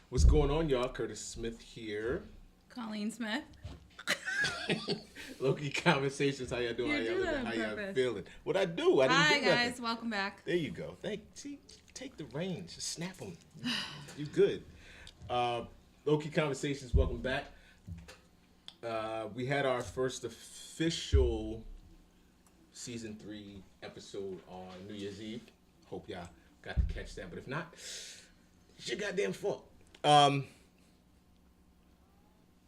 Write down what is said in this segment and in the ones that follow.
What's going on, y'all? Curtis Smith here. Colleen Smith. Low-key Conversations. How y'all doing? How y'all feeling? What I didn't do Hi, guys. nothing. Welcome back. There you go. Take the reins. Just snap them. You good. Low-key Conversations. Welcome back. We had our first official season 3 episode on New Year's Eve. Hope y'all got to catch that. But if not, it's your goddamn fault.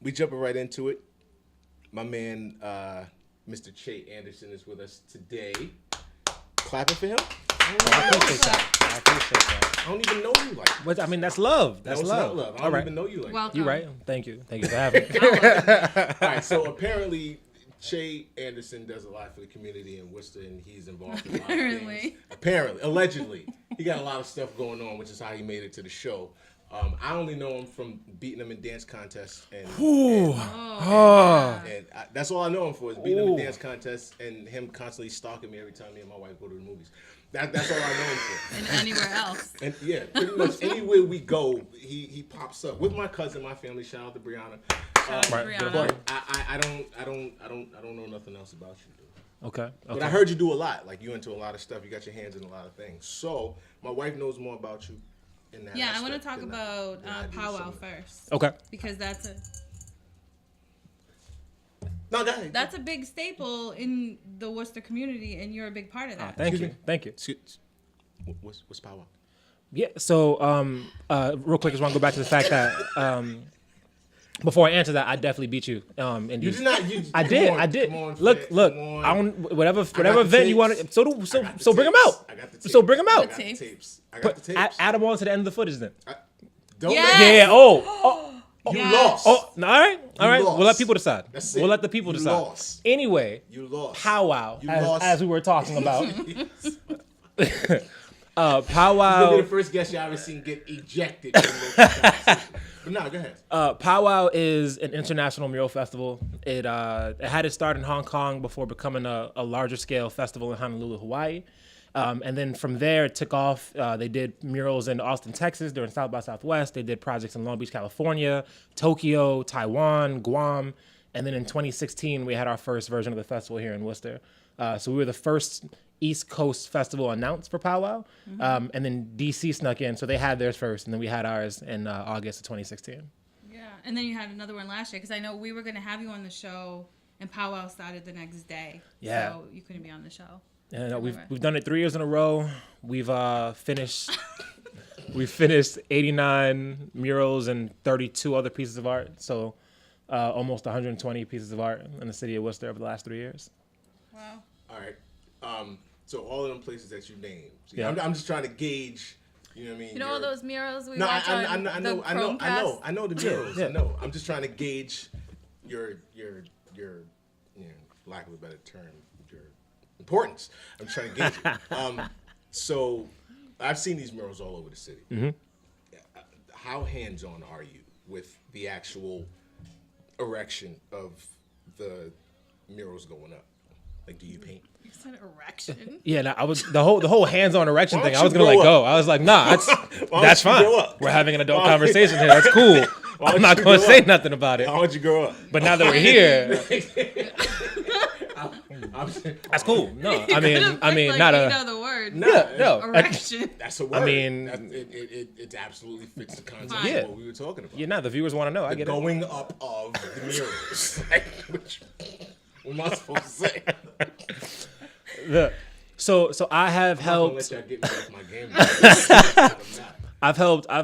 We jumping right into it. My man, Mr. Che Anderson is with us today. Clapping for him. I appreciate that. I don't even know you like that. What, I mean, that's love. That's no, love. It's not love. I don't even know you like Welcome. You're right. Thank you. Thank you for having me. that. All right, so apparently Che Anderson does a lot for the community in Worcester, and he's involved in a lot of things. Apparently. Allegedly. He got a lot of stuff going on, which is how he made it to the show. I only know him from beating him in dance contests, and that's all I know him for is beating him in dance contests and him constantly stalking me every time me and my wife go to the movies. That's all I know him for. And anywhere else. And yeah, pretty much anywhere we go, he pops up with my cousin, my family. Shout out to Brianna. Brianna. But I don't know nothing else about you, dude. Okay. But I heard you do a lot. Like you into a lot of stuff. You got your hands in a lot of things. So my wife knows more about you. Yeah, I want to talk about Pow Wow first. Okay. Because that's a a big staple in the Worcester community, and you're a big part of that. Thank you. Thank you. What's Pow Wow? Yeah. So, real quick, I just want to go back to the fact that before I answer that, I definitely beat you. You did not. I did. Come on, look. I don't. Whatever event you want to. So bring them out. I got the tapes. So bring them out. I got the tapes. I got the tapes. Add them on to the end of the footage then. Don't Yes. make Yeah. Oh. You Yes. lost. Oh. All right. lost. We'll let people decide. That's it. We'll let the people You decide. lost. Anyway. You lost. Pow Wow. You lost. As we were talking about. Pow You'll Wow. be the first guest y'all ever seen get ejected from local conversation. But no, go ahead. Pow Wow is an international mural festival. It had its start in Hong Kong before becoming a larger scale festival in Honolulu, Hawaii. And then from there, it took off. They did murals in Austin, Texas during South by Southwest. They did projects in Long Beach, California, Tokyo, Taiwan, Guam. And then in 2016, we had our first version of the festival here in Worcester. So we were the first East Coast festival announced for Pow Wow. And then DC snuck in. So they had theirs first. And then we had ours in August of 2016. Yeah, and then you had another one last year, because I know we were going to have you on the show, and Pow Wow started the next day. Yeah. So you couldn't be on the show. And we've done it 3 years in a row. We've finished 89 murals and 32 other pieces of art. So almost 120 pieces of art in the city of Worcester over the last 3 years. Wow. All right. So all of them places that you named. See, Yeah. I'm just trying to gauge. You know what I mean? You know all those murals we No, watch on I know, the I know the murals. Yeah. I know. I'm just trying to gauge your lack of a better term, your importance. I'm trying to gauge it. So I've seen these murals all over the city. Mm-hmm. How hands-on are you with the actual erection of the murals going up? Like, do you paint? You said erection. Yeah, no, I was the whole hands-on erection Why thing. don't I was you gonna grow let go. up? I was like, nah, that's don't you grow fine. up? We're having an adult conversation here. That's cool. Why I'm don't not you gonna grow say up? nothing about it. How would you grow up? But now that we're here, that's cool. No, I mean, Like, not you a. know the word. No. Erection. That's a word. I mean- it absolutely fits the concept Fine. of what we were talking about. Yeah, now the viewers want to know. I The get it. going up of the murals. Like, what am I supposed to say? So I have I'm not gonna helped. let y'all get me off my game. I've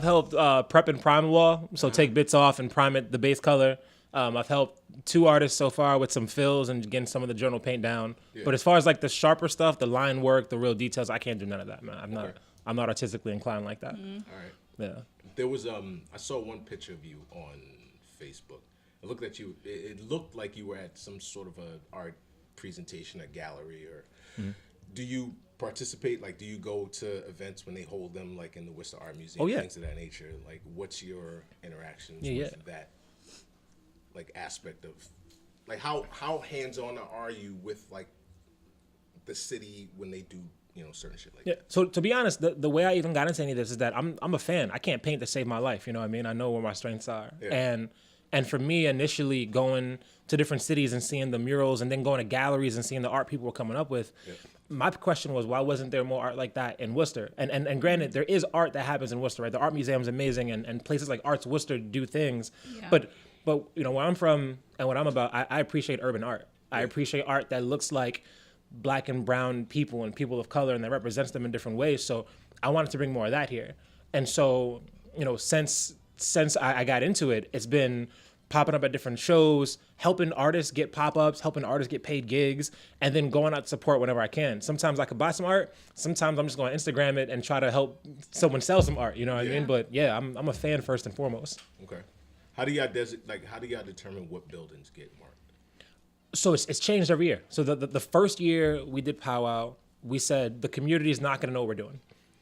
helped prep and prime the wall. So take bits off and prime it the base color. I've helped 2 artists so far with some fills and getting some of the journal paint down. Yeah. But as far as like the sharper stuff, the line work, the real details, I can't do none of that, man. I'm not artistically inclined like that. All right. Yeah. There was I saw one picture of you on Facebook. It looked at you. It looked like you were at some sort of a art presentation, a gallery, or do you participate? Like, do you go to events when they hold them, like in the Worcester Art Museum, Oh, yeah. things of that nature? Like, what's your interactions Yeah, with that, like, aspect of, like, how hands on are you with like the city when they do certain shit like Yeah. that. So to be honest, the way I even got into any of this is that I'm a fan. I can't paint to save my life. You know what I mean? I know where my strengths are. Yeah. And for me, initially going to different cities and seeing the murals and then going to galleries and seeing the art people were coming up with, my question was, why wasn't there more art like that in Worcester? And granted, there is art that happens in Worcester, right? The art museum's amazing, and places like Arts Worcester do things. Yeah. But where I'm from and what I'm about, I appreciate urban art. I appreciate art that looks like Black and brown people and people of color and that represents them in different ways. So I wanted to bring more of that here. And so, since I got into it, it's been popping up at different shows, helping artists get pop-ups, helping artists get paid gigs, and then going out to support whenever I can. Sometimes I could buy some art. Sometimes I'm just going to Instagram it and try to help someone sell some art. You know what I mean? But yeah, I'm a fan first and foremost. Okay. How do y'all determine what buildings get marked? So it's changed every year. So the first year we did Pow Wow, we said the community is not going to know what we're doing,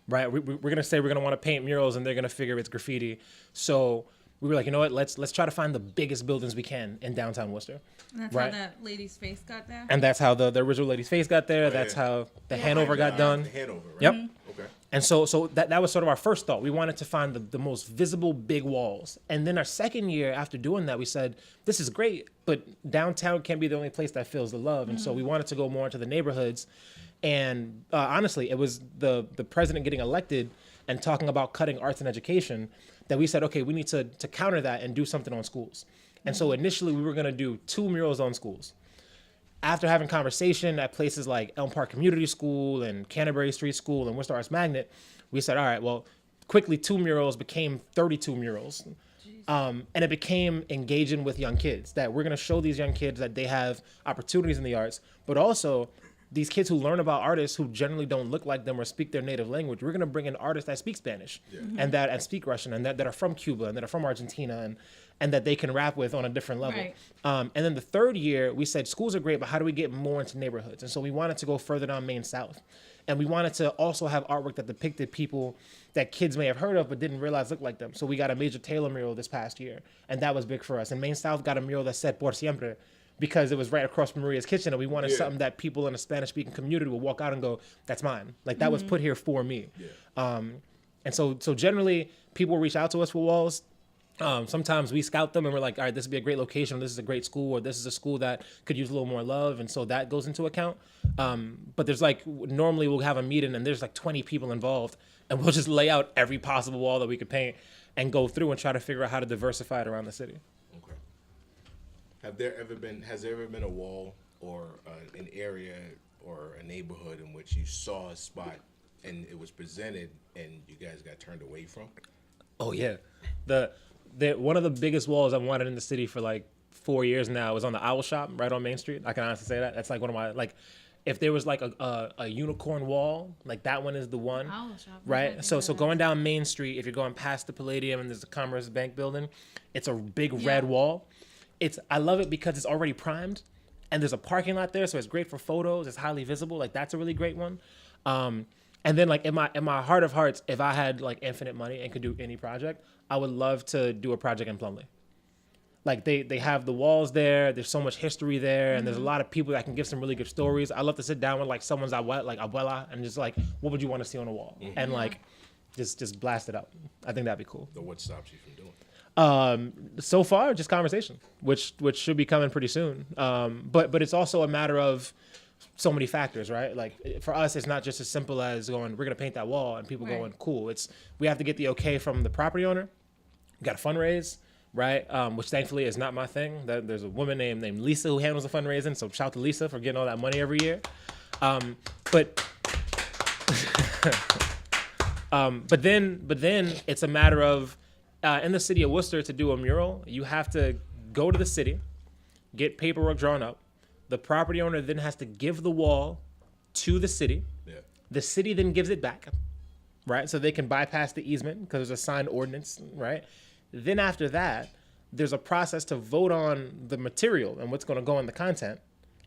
right? We're going to say we're going to want to paint murals and they're going to figure it's graffiti. So we were like, you know what? Let's try to find the biggest buildings we can in downtown Worcester. And that's right? how that lady's face got there. And that's how the original lady's face got there. That's how the Hanover got done. The Hanover, right? Yep. Okay. And so that was sort of our first thought. We wanted to find the most visible big walls. And then our second year after doing that, we said, this is great, but downtown can't be the only place that feels the love. And so we wanted to go more into the neighborhoods. And honestly, it was the president getting elected and talking about cutting arts and education that we said, okay, we need to counter that and do something on schools. And so initially we were going to do 2 murals on schools. After having conversation at places like Elm Park Community School and Canterbury Street School and Worcester Arts Magnet, we said, all right, well, quickly 2 murals became 32 murals. And it became engaging with young kids, that we're going to show these young kids that they have opportunities in the arts, but also these kids who learn about artists who generally don't look like them or speak their native language. We're going to bring in artists that speak Spanish and speak Russian and that are from Cuba and that are from Argentina and that they can rap with on a different level. Right. And then the third year, we said schools are great, but how do we get more into neighborhoods? And so we wanted to go further down Main South. And we wanted to also have artwork that depicted people that kids may have heard of but didn't realize looked like them. So we got a Major Taylor mural this past year, and that was big for us. And Main South got a mural that said Por Siempre, because it was right across from Maria's kitchen, and we wanted something that people in a Spanish-speaking community would walk out and go, that's mine. Like, that was put here for me. And so generally, people reach out to us for walls. Sometimes we scout them and we're like, all right, this would be a great location, or this is a great school, or this is a school that could use a little more love, and so that goes into account. But there's normally we'll have a meeting and there's 20 people involved, and we'll just lay out every possible wall that we could paint and go through and try to figure out how to diversify it around the city. Okay. Has there ever been a wall or an area or a neighborhood in which you saw a spot and it was presented and you guys got turned away from? Oh yeah, one of the biggest walls I've wanted in the city for 4 years now was on the Owl Shop right on Main Street. I can honestly say that. That's one of my if there was a unicorn wall, that one is the one. Owl Shop, right? So going down Main Street, if you're going past the Palladium and there's the Commerce Bank building, it's a big red wall. I love it because it's already primed and there's a parking lot there, so it's great for photos. It's highly visible. That's a really great one. And then in my heart of hearts, if I had infinite money and could do any project, I would love to do a project in Plumlee. They have the walls there. There's so much history there, and there's a lot of people that can give some really good stories. I love to sit down with someone's abuela and just what would you want to see on a wall, and just blast it out. I think that'd be cool. So what stops you from doing it? So far, just conversation, which should be coming pretty soon. But it's also a matter of so many factors, right? For us, it's not just as simple as going, we're gonna paint that wall, and people going, cool. We have to get the okay from the property owner. We got to fundraise, right? Which thankfully is not my thing. There's a woman named Lisa who handles the fundraising. So shout out to Lisa for getting all that money every year. But then it's a matter of in the city of Worcester, to do a mural, you have to go to the city, get paperwork drawn up. The property owner then has to give the wall to the city. Yeah. The city then gives it back, right? So they can bypass the easement because there's a signed ordinance, right? Then after that, there's a process to vote on the material and what's going to go in the content.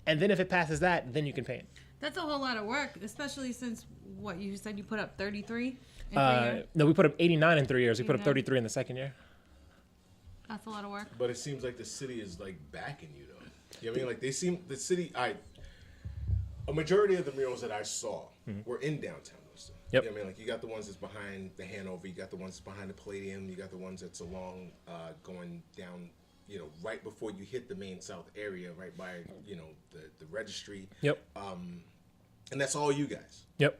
And then if it passes that, then you can paint. That's a whole lot of work, especially since, what, you said you put up 33 in 3 years? No, we put up 89 in 3 years. We put up 33 in the second year. That's a lot of work. But it seems like the city is backing you though. You know what I mean? The city, a majority of the murals that I saw were in downtown Worcester. Yep. You know what I mean? Like, you got the ones that's behind the Hanover, you got the ones that's behind the Palladium, you got the ones that's along going down, you know, right before you hit the main south area, right by, you know, the registry. Yep. And that's all you guys. Yep.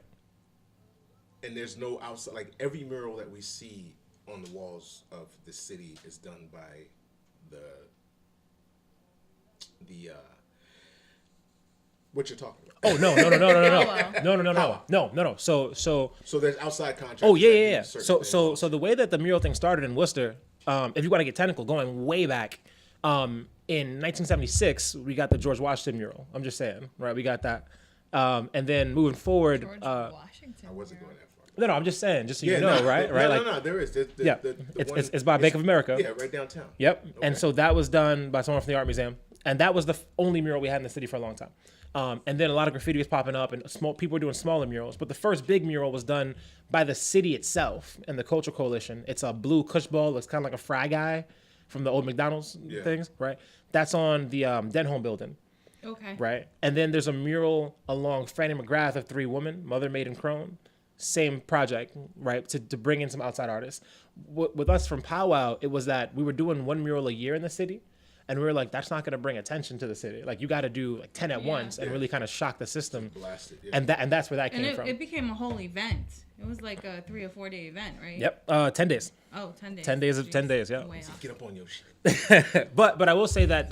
And there's no outside, like, every mural that we see on the walls of the city is done by the what you're talking about. Oh, no. So there's outside contractors. Oh, yeah, that yeah, do yeah. certain So things. the way that the mural thing started in Worcester, if you want to get technical, going way back, in 1976, we got the George Washington mural. I'm just saying, right? We got that. And then moving forward, George Washington. I wasn't going that far. no, I'm just saying, just so you know, right? No, there is. It's by Bank of America. Yeah, right downtown. Yep. Okay. And so that was done by someone from the Art Museum. And that was the only mural we had in the city for a long time. And then a lot of graffiti was popping up and people were doing smaller murals. But the first big mural was done by the city itself and the Cultural Coalition. It's a blue cush ball. Looks kind of like a fry guy from the old McDonald's things, right? That's on the Denholm building. Okay. Right. And then there's a mural along Fannie McGrath of 3 women, Mother, Maid, and Crone. Same project, right? To bring in some outside artists. With us from Pow Wow, it was that we were doing 1 mural a year in the city. And we were like, that's not going to bring attention to the city. Like, you got to do like 10 at once and really kind of shock the system. Blast it, And that's where that came from. It became a whole event. It was like a 3 or 4 day event, right? Yep. 10 days. Oh, 10 days. 10 days of Jeez. 10 days. Yeah. Way off. Get up on your shit. But I will say that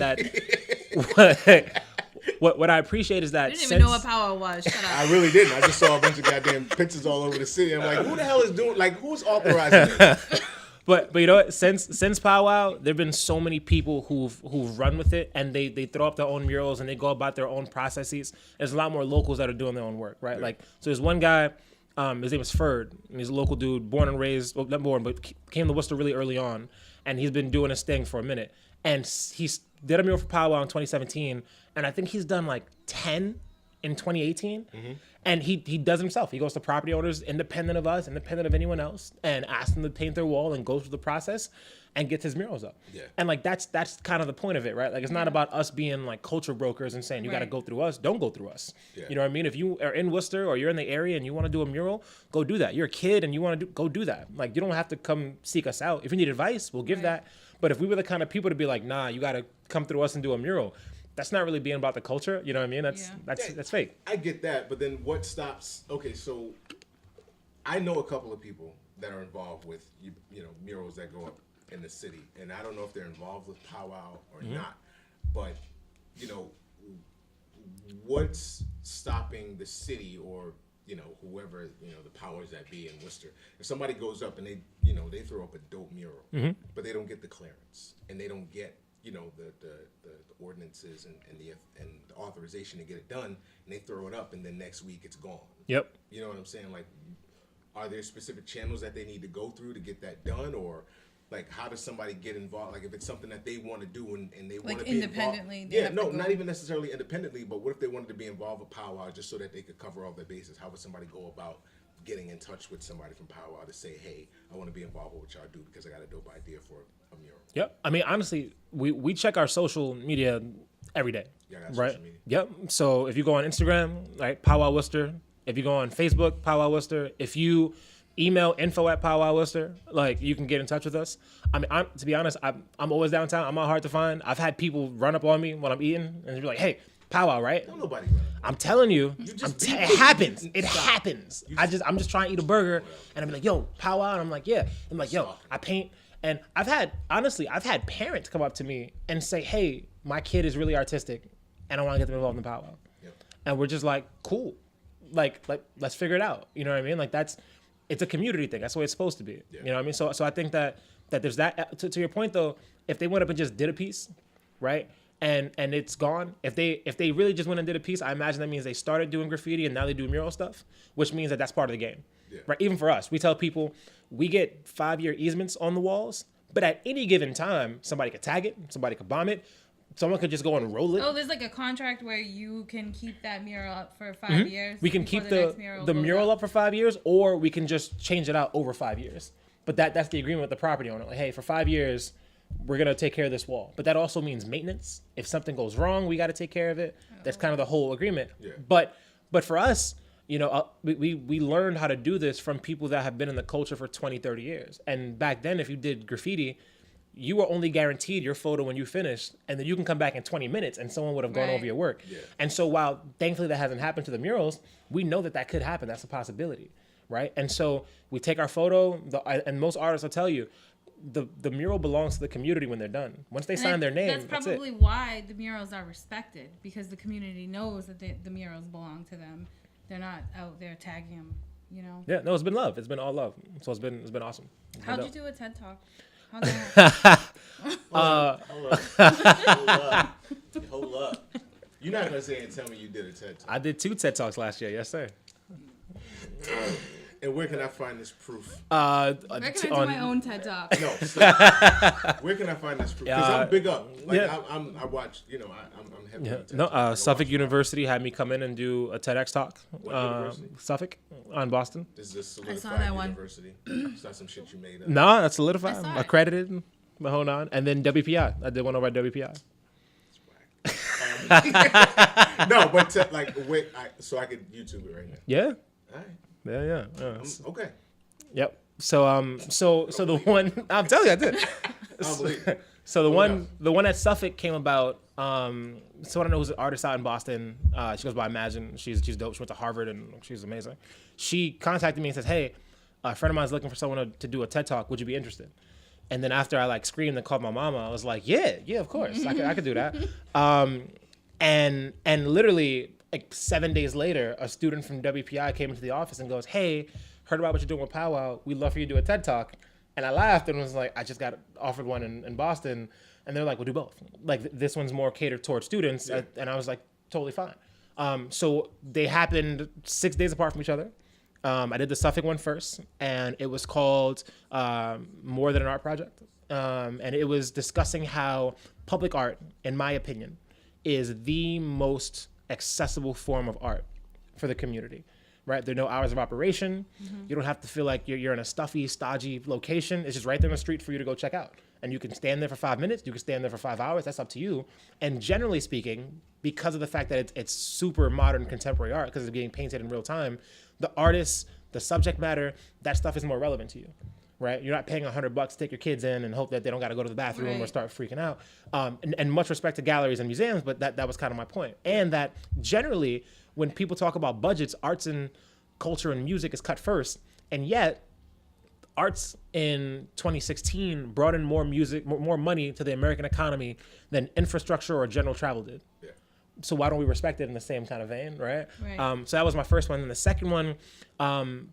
what I appreciate is that I didn't even know what Pow Wow was. Shut up. I really didn't. I just saw a bunch of goddamn pictures all over the city. I'm like, who the hell is doing? Like, who's authorizing this? But you know what? Since Pow Wow, there've been so many people who've run with it, and they throw up their own murals and they go about their own processes. There's a lot more locals that are doing their own work, right? Like, so there's one guy, his name is Ferd, and he's a local dude, born and raised, well, not born, but came to Worcester really early on, and he's been doing his thing for a minute. And he's did a mural for Pow Wow in 2017, and I think he's done like 10 in 2018. And he does himself. He goes to property owners, independent of us, independent of anyone else, and asks them to paint their wall and goes through the process and gets his murals up. Yeah. And like that's kind of the point of it, right? Like, it's not about us being like culture brokers and saying you got to go through us. Don't go through us. Yeah. You know what I mean? If you are in Worcester or you're in the area and you want to do a mural, go do that. You're a kid and you want to go do that. Like, you don't have to come seek us out. If you need advice, we'll give that. But if we were the kind of people to be like, nah, you got to come through us and do a mural, that's not really being about the culture. You know what I mean? That's fake. I get that, but then what stops? Okay, so I know a couple of people that are involved with you know, murals that go up in the city, and I don't know if they're involved with Pow Wow or not. But you know, what's stopping the city or, you know, whoever, you know, the powers that be in Worcester? If somebody goes up and they throw up a dope mural, but they don't get the clearance and they don't get, you know, the ordinances and the authorization to get it done, and they throw it up, and then next week it's gone. Yep. You know what I'm saying? Like, are there specific channels that they need to go through to get that done, or like, how does somebody get involved? Like, if it's something that they want to do and they want to be independently. Involved, yeah, no, not even necessarily independently, but what if they wanted to be involved with Pow Wow just so that they could cover all their bases? How would somebody go about getting in touch with somebody from Pow Wow to say, hey, I want to be involved with what y'all do because I got a dope idea for a mural? Yep. I mean, honestly, we check our social media every day, right? Social media. Yep. So if you go on Instagram, right, Pow Wow Worcester. If you go on Facebook, Pow Wow Worcester. If you email info@Pow Wow Worcester, like, you can get in touch with us. I mean, to be honest, I'm always downtown. I'm not hard to find. I've had people run up on me when I'm eating and be like, hey, Pow Wow, right? Don't nobody run. I'm telling you, it happens. It happens. I'm just trying to eat a burger, and I'm like, yo, Pow Wow, and I'm like, yeah. I'm like, yo, I paint. And I've had parents come up to me and say, hey, my kid is really artistic, and I want to get them involved in Pow Wow. Yep. And we're just like, cool. Like, let's figure it out. You know what I mean? Like, it's a community thing. That's the way it's supposed to be. Yeah. You know what I mean? So I think that there's that. To your point, though, if they went up and just did a piece, right, and it's gone, if they really just went and did a piece, I imagine that means they started doing graffiti and now they do mural stuff, which means that that's part of the game. Yeah. Right? Even for us, we tell people we get 5-year easements on the walls, but at any given time, somebody could tag it, somebody could bomb it, someone could just go and roll it. Oh, there's like a contract where you can keep that mural up for 5 years. We can keep the mural up for 5 years, or we can just change it out over 5 years. But that's the agreement with the property owner. Like, hey, for 5 years, we're going to take care of this wall. But that also means maintenance. If something goes wrong, we got to take care of it. That's kind of the whole agreement. Yeah. But for us, you know, we learned how to do this from people that have been in the culture for 20, 30 years. And back then, if you did graffiti, you were only guaranteed your photo when you finished, and then you can come back in 20 minutes and someone would have gone over your work. Yeah. And so while thankfully that hasn't happened to the murals, we know that could happen. That's a possibility, right? And so we take our photo, and most artists will tell you, the mural belongs to the community when they're done. Once they sign their name, that's probably why the murals are respected, because the community knows that the murals belong to them. They're not out there tagging them, you know? Yeah, no, it's been love. It's been all love. So it's been awesome. How'd you do a TED Talk? Hold up. You're not going to say and tell me you did a TED Talk. I did 2 TED Talks last year. Yes, sir. And where can I find this proof? Where can I do my own TED Talk? No, stop. Where can I find this proof? Because I'm big up. Like, yeah. I watch, you know, I'm heavy. Yeah. No, Suffolk University had me come in and do a TEDx talk. What university? Suffolk on Boston. Is this solidified I saw that university? It's not some shit you made up. No, that's solidified. Accredited. But hold on. And then WPI. I did one over at WPI. No, but wait, so I could YouTube it right now. Yeah. All right. Yeah. Okay. Yep. So the one I'm telling you, I did. So the one at Suffolk came about. Someone I know who's an artist out in Boston. She goes by Imagine. She's dope. She went to Harvard and she's amazing. She contacted me and says, "Hey, a friend of mine is looking for someone to do a TED Talk. Would you be interested?" And then after I screamed and called my mama, I was like, "Yeah, of course, I could do that." And literally 7 days later, a student from WPI came into the office and goes, "Hey, heard about what you're doing with Pow Wow. We'd love for you to do a TED Talk." And I laughed and was like, "I just got offered one in Boston." And they're like, "We'll do both. This one's more catered towards students." Yeah. And I was like, "Totally fine." So they happened 6 days apart from each other. I did the Suffolk one first, and it was called More Than an Art Project. And it was discussing how public art, in my opinion, is the most accessible form of art for the community, right? There are no hours of operation. Mm-hmm. You don't have to feel like you're in a stuffy, stodgy location. It's just right there on the street for you to go check out. And you can stand there for 5 minutes. You can stand there for 5 hours. That's up to you. And generally speaking, because of the fact that it's super modern contemporary art, because it's being painted in real time, the artists, the subject matter, that stuff is more relevant to you, right? You're not paying $100 to take your kids in and hope that they don't got to go to the bathroom or start freaking out. And much respect to galleries and museums, but that was kind of my point. And that generally, when people talk about budgets, arts and culture and music is cut first. And yet, arts in 2016 brought in more money to the American economy than infrastructure or general travel did. Yeah. So why don't we respect it in the same kind of vein, right? So that was my first one. And the second one,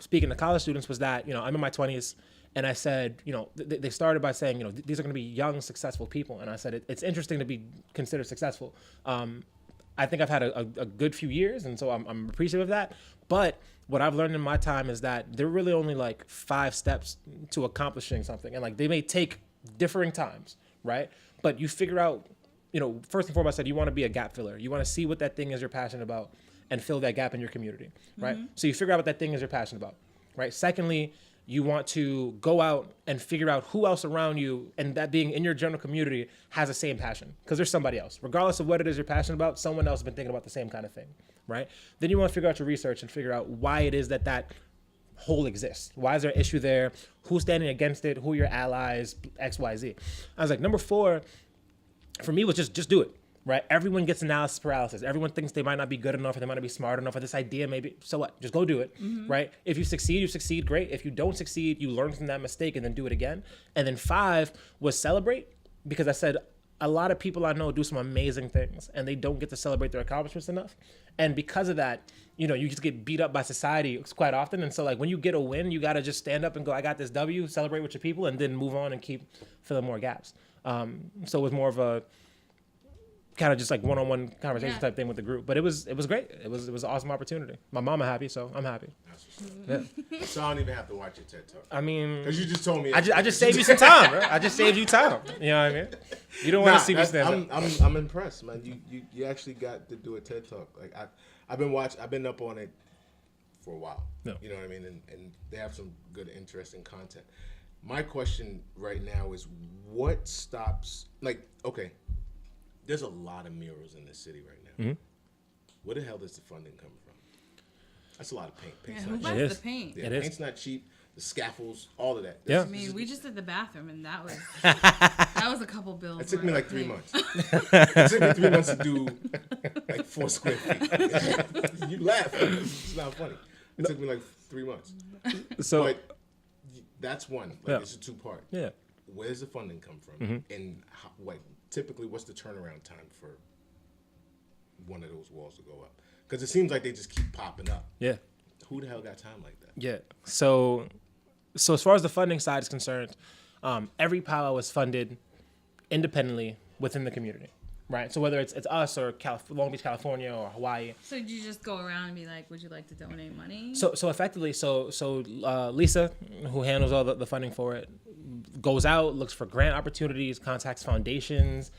speaking to college students, was that, I'm in my 20s, and I said, they started by saying, these are going to be young, successful people. And I said, it's interesting to be considered successful. I think I've had a good few years, and so I'm appreciative of that. But what I've learned in my time is that there are really only 5 steps to accomplishing something. And they may take differing times, right? But you figure out, first and foremost, I said you want to be a gap filler. You want to see what that thing is you're passionate about and fill that gap in your community, right? Mm-hmm. So you figure out what that thing is you're passionate about, right? Secondly, you want to go out and figure out who else around you, and that being in your general community, has the same passion, because there's somebody else. Regardless of what it is you're passionate about, someone else has been thinking about the same kind of thing, right? Then you want to figure out your research and figure out why it is that whole exists. Why is there an issue there? Who's standing against it? Who are your allies? X, Y, Z. I was like, number 4, for me, was just do it. Right? Everyone gets analysis paralysis. Everyone thinks they might not be good enough, or they might not be smart enough, or this idea maybe. So what? Just go do it. Mm-hmm. Right? If you succeed, great. If you don't succeed, you learn from that mistake and then do it again. And then 5 was celebrate, because I said a lot of people I know do some amazing things and they don't get to celebrate their accomplishments enough. And because of that, you just get beat up by society quite often. And so when you get a win, you got to just stand up and go, I got this W, celebrate with your people, and then move on and keep filling more gaps. So it was more of a kind of just one-on-one conversation type thing with the group, but it was great. It was an awesome opportunity. My mama happy, so I'm happy. Yeah. So I don't even have to watch your TED Talk. I mean, because you just told me. I just saved you some time, right? I just saved you time. You know what I mean? You don't want to see me stand up. I'm impressed, man. You actually got to do a TED Talk. I've been up on it for a while. No. You know what I mean? And they have some good, interesting content. My question right now is, what stops? Like, okay, there's a lot of murals in this city right now. Mm-hmm. Where the hell does the funding come from? That's a lot of paint. Yeah, Paint's who not buys cheap. the paint? Yeah, It is. paint's not cheap. The scaffolds, all of that. Yeah. I mean, we just did the bathroom, and that was a couple bills. It took me worth like of 3 paint. months. It took me 3 months to do like 4 square feet. You laugh. It's not funny. It took me like 3 months. So But that's one. Like, Yeah. it's a two-part. yeah. Where does the funding come from? And how, typically, what's the turnaround time for one of those walls to go up? Because it seems like they just keep popping up. Yeah. Who the hell got time like that? Yeah. So as far as the funding side is concerned, every Pow Wow is funded independently within the community, right? So whether it's us or Long Beach, California, or Hawaii. So did you just go around and be like, "Would you like to donate money?" So effectively, Lisa, who handles all the funding for it, goes out, looks for grant opportunities, contacts foundations,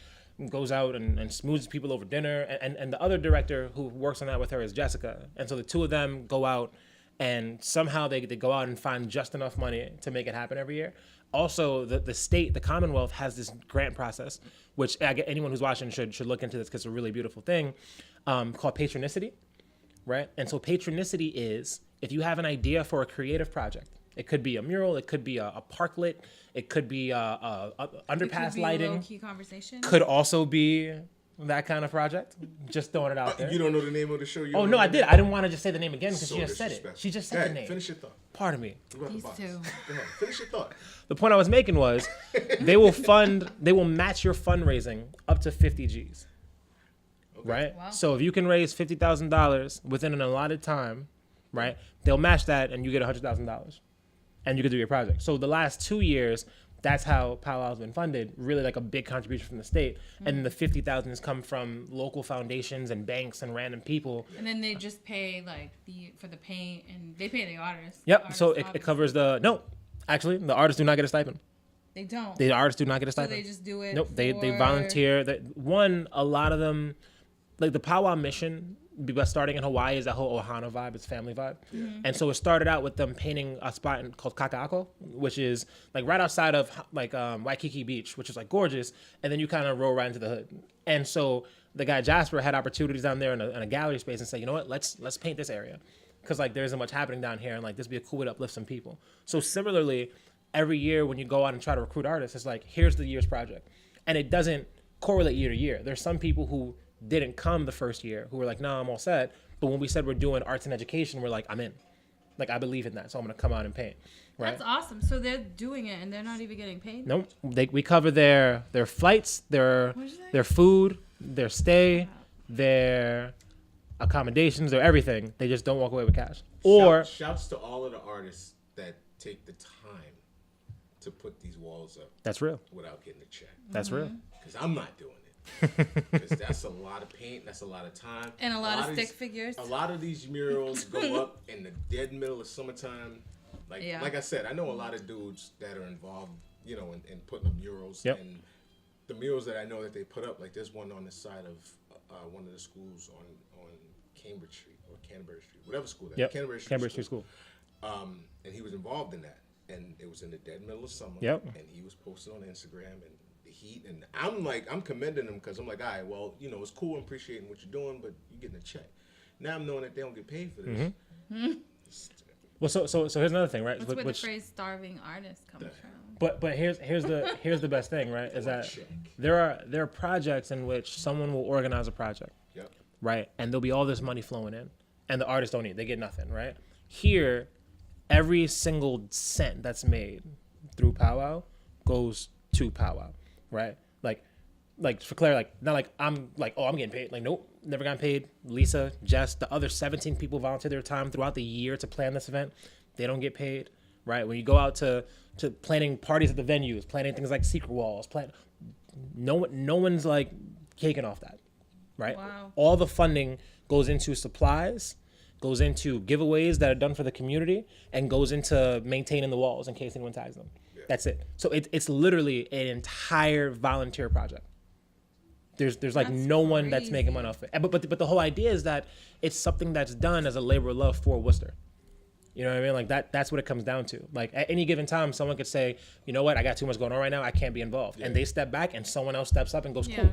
goes out and smooths people over dinner. And the other director who works on that with her is Jessica. And so the two of them go out, and somehow they go out and find just enough money to make it happen every year. Also, the state, the Commonwealth, has this grant process, which anyone who's watching should look into this because it's a really beautiful thing, called patronicity, right? And so patronicity is if you have an idea for a creative project. It could be a mural, it could be a parklet, it could be a underpass it could be lighting. A low-key conversation. Could also be that kind of project. Just throwing it out there. You don't know the name of the show? Oh no, I did. I didn't want to just say the name again because So she just said it. disrespectful. She just Go said the ahead, name. Finish your thought. Pardon me. What about the These box? two. Go ahead. Finish your thought. The point I was making was they will match your fundraising up to 50 G's. Okay. Right? Wow. So if you can raise $50,000 within an allotted time, right? They'll match that and you get $100,000 and you can do your project. So the last 2 years, that's how Pow Wow's been funded, really like a big contribution from the state. And then the 50,000 has come from local foundations and banks and random people. And then they just pay like for the paint, and they pay the artists. Yep. The artists, So it obviously. covers actually, the artists do not get a stipend. They don't. The artists do not get a So stipend. they just do it. Nope, they for- volunteer. A lot of them, like the Pow Wow mission, starting in Hawaii, is that whole Ohana vibe, it's family vibe. And so it started out with them painting a spot called Kaka'ako, which is like right outside of Waikiki Beach, which is like gorgeous. And then you kind of roll right into the hood. And so the guy Jasper had opportunities down there in a gallery space and said, you know what, let's paint this area. Because like there isn't much happening down here, and like this would be a cool way to uplift some people. So similarly, every year when you go out and try to recruit artists, it's like, here's the year's project. And it doesn't correlate year to year. There's some people who didn't come the first year who were like, nah, I'm all set. But when we said we're doing arts and education, we're like, I'm in. Like, I believe in that, so I'm going to come out and paint. Right? That's awesome. So they're doing it, and they're not even getting paid. Nope. We cover their flights, What'd you say? their food, their stay, their accommodations, their everything. They just don't walk away with cash. Or Shouts to all of the artists that take the time to put these walls up that's real. without getting a check. That's real. Because I'm not doing it. Because that's a lot of paint, that's a lot of time. And a lot of these- stick figures. A lot of these murals go up in the dead middle of summertime. Yeah. Like I said, I know a lot of dudes that are involved, in putting up murals. Yep. And the murals that I know that they put up, like there's one on the side of one of the schools on Cambridge Street or Canterbury Street, whatever school that is. Yep. Canterbury Street School. And he was involved in that. And it was in the dead middle of summer. Yep. And he was posted on Instagram and the heat. And I'm commending him because I'm like, all right, well, it's cool and appreciating what you're doing, but you're getting a check. Now I'm knowing that they don't get paid for this. Well, so here's another thing, right? That's where the phrase "starving artist" comes from. But here's the best thing, right? Is that Check. there are projects in which someone will organize a project, Yep. right? And there'll be all this money flowing in, and the artists don't need, they get nothing, right? Here, every single cent that's made through Pow Wow goes to Pow Wow, right? Like for Claire, like not like I'm like, oh, I'm getting paid. Like, nope, never got paid. Lisa, Jess, the other 17 people volunteer their time throughout the year to plan this event. They don't get paid, right? When you go out to planning parties at the venues, planning things like secret walls, no one's like caking off that, right? Wow. All the funding goes into supplies, goes into giveaways that are done for the community, and goes into maintaining the walls in case anyone tags them. Yeah. That's it. So it's literally an entire volunteer project. There's like That's no one that's making money crazy. off it. But the whole idea is that it's something that's done as a labor of love for Worcester. You know what I mean? Like that's what it comes down to. Like at any given time, someone could say, you know what, I got too much going on right now. I can't be involved. And they step back and someone else steps up and goes, cool.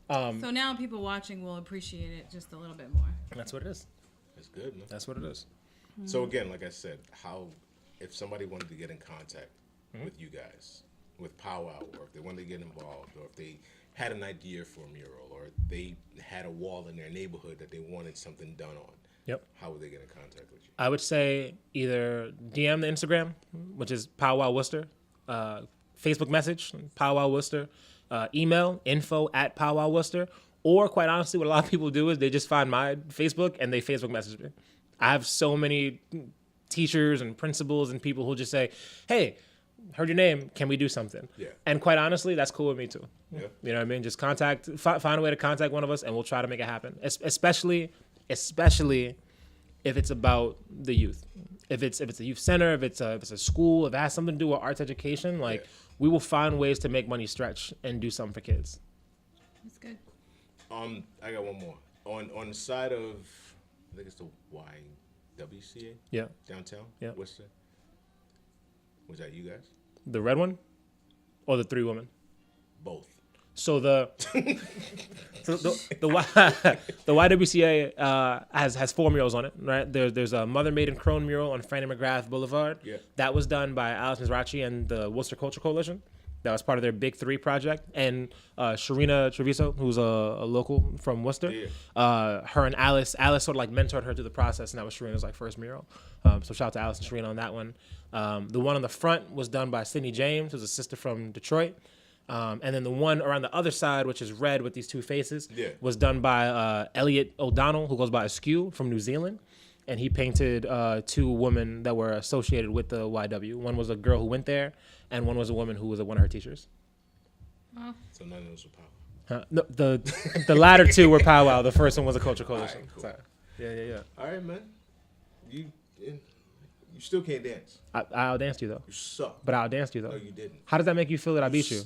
So now people watching will appreciate it just a little bit more. That's what it is. That's good, man. That's what it is. So again, like I said, if somebody wanted to get in contact with you guys, with Pow Wow, or if they wanted to get involved, or if they had an idea for a mural, or they had a wall in their neighborhood that they wanted something done on, Yep. how would they get in contact with you? I would say either DM the Instagram, which is Pow Wow Worcester, Facebook message, Pow Wow Worcester, email, info@Pow Wow Worcester, or quite honestly, what a lot of people do is they just find my Facebook and they Facebook message me. I have so many teachers and principals and people who just say, hey, heard your name, can we do something? Yeah. And quite honestly, that's cool with me too. Yeah. You know what I mean? Just find a way to contact one of us and we'll try to make it happen. Especially if it's about the youth. If it's a youth center, if it's a school, if it has something to do with arts education, we will find ways to make money stretch and do something for kids. That's good. I got one more. On the side of, I think it's the YWCA. Yeah. Downtown. Yeah. Worcester. Was that you guys? The red one, or the 3 women? Both. So the YWCA has 4 murals on it, right? There's a Mother Maiden Crone mural on Fannie McGrath Boulevard. Yeah. That was done by Alice Mizrachi and the Worcester Culture Coalition. That was part of their Big 3 project. And Sharina Treviso, who's a local from Worcester, her and Alice sort of like mentored her through the process, and that was Sharina's like first mural. So shout out to Alice and Sharina on that one. The one on the front was done by Sydney James, who's a sister from Detroit. And then the one around the other side, which is red with these 2 faces, was done by Elliot O'Donnell, who goes by Askew from New Zealand. And he painted 2 women that were associated with the YW. One was a girl who went there, and one was a woman who was one of her teachers. Well, So none of those were Pow Wow. No, the latter 2 were Pow Wow. The first one was a Culture Coalition. All right, cool. So, yeah. All right, man. You still can't dance. I outdanced you though. You suck. But I outdanced you though. No, you didn't. How does that make you feel that I beat you?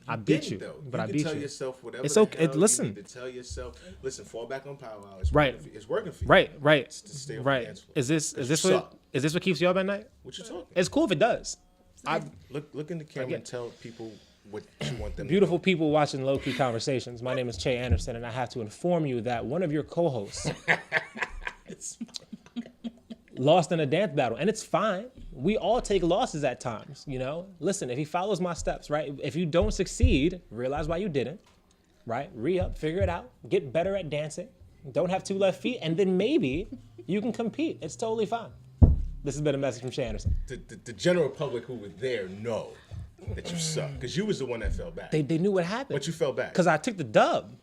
I beat didn't, you, though. but I can beat tell you. yourself whatever. It's the okay. hell Listen. You need to tell yourself. Listen. Fall back on Pow Wow. It's Right. Working for, it's working for you. Right. It's to stay on Right. the dance floor. Is this you what suck. is this what keeps you up at night? What you talking? It's cool if it does. Look in the camera and tell people what you want them. Beautiful people watching Low Key Conversations. My name is Che Anderson, and I have to inform you that one of your co-hosts lost in a dance battle, and it's fine. We all take losses at times, you know. Listen, if he follows my steps, right? If you don't succeed, realize why you didn't, right? Re-up, figure it out, get better at dancing. Don't have 2 left feet, and then maybe you can compete. It's totally fine. This has been a message from Che Anderson. The general public who were there know that you suck because you was the one that fell back. They knew what happened. But you fell back. Because I took the dub.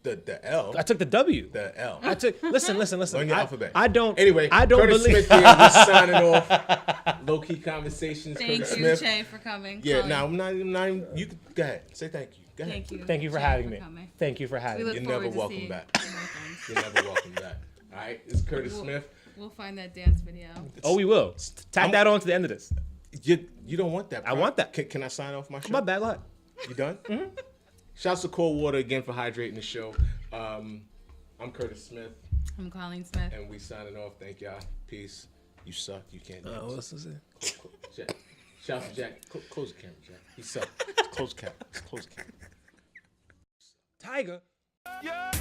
The L. I took the W. The L. I took. Listen. Learn your alphabet. I don't. Anyway, I don't Curtis believe. Smith here. We're signing off. Low Key Conversations. thank Curtis you, Smith. Che, for coming. Yeah. Calling. Now I'm not even. You can, go ahead. Say thank you. Go ahead. Thank you. Thank you for Che, having me. coming. Thank you for having We me. look You're never forward to welcome seeing back. more things. You're never welcome back. All right. It's Curtis Smith. We'll find that dance video. Oh, we will. Tack that on to the end of this. You don't want that. I want that. Can I sign off my show? My bad. Go ahead. You done? Mm-hmm. Shouts to Cold Water again for hydrating the show. I'm Curtis Smith, I'm Colleen Smith. and we signing off. Thank y'all. Peace. You suck. You can't dance. What's this? Jack. Shout out to Jack. Close the camera, Jack. He sucked. Close the camera. Close the camera. Tiger. Yeah.